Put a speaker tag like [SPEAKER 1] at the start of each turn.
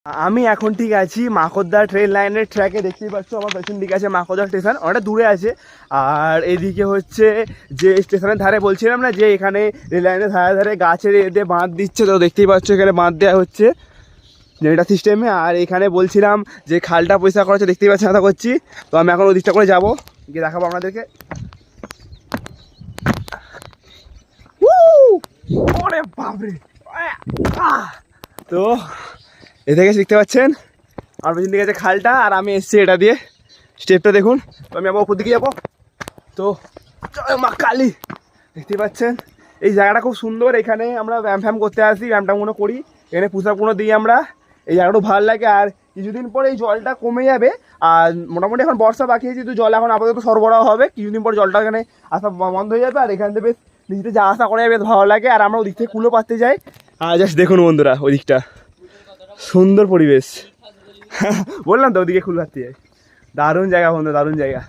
[SPEAKER 1] আমি এখন ঠিক আছি মাকড়দা ট্রেন লাইনের ট্র্যাকে, দেখতেই পাচ্ছ আমার পেছন দিকে আছে মাকড়দা স্টেশন, অনেকটা দূরে আছে। আর এদিকে হচ্ছে যে স্টেশনের ধারে বলছিলাম না যে এখানে রেল লাইনের ধারে ধারে গাছের এতে বাঁধ দিচ্ছে, তো দেখতেই পাচ্ছ এখানে বাঁধ দেওয়া হচ্ছে জেনারেটর সিস্টেমে। আর এখানে বলছিলাম যে খালটা পরিষ্কার করা হচ্ছে, দেখতেই পাচ্ছি আদা করছি। তো আমি এখন ওদিকটা করে যাবো, গিয়ে দেখাবো আপনাদেরকে। ওরে বাপরে, তো এ থেকে দেখতে পাচ্ছেন আর পেছন দিকে আছে খালটা, আর আমি এসছি এটা দিয়ে, স্টেপটা দেখুন। তো আমি আবার উপর দিকে যাবো। তো মা কালী, দেখতে পাচ্ছেন এই জায়গাটা খুব সুন্দর, এখানে আমরা ব্যায়াম ফ্যাম করতে আসি, ব্যায়াম ট্যামগুলো করি, এখানে পুষাপগুলো দিই আমরা। এই জায়গাটাও ভালো লাগে। আর কিছুদিন পরে এই জলটা কমে যাবে, আর মোটামুটি এখন বর্ষা বাকি আছে, কিন্তু জল এখন আপাতত সরবরাহ হবে, কিছুদিন পর জলটা এখানে আসা বন্ধ হয়ে যাবে। আর এখান থেকে বেশ নিজেদের যা আসা করে বেশ ভালো লাগে। আর আমরা ওদিক থেকে কুলো পাততে যাই। আর জাস্ট দেখুন বন্ধুরা ওই দিকটা সুন্দর পরিবেশ বললাম তো ওদিকে কুলো পাততে যাই, দারুণ জায়গা বন্ধু, দারুণ জায়গা।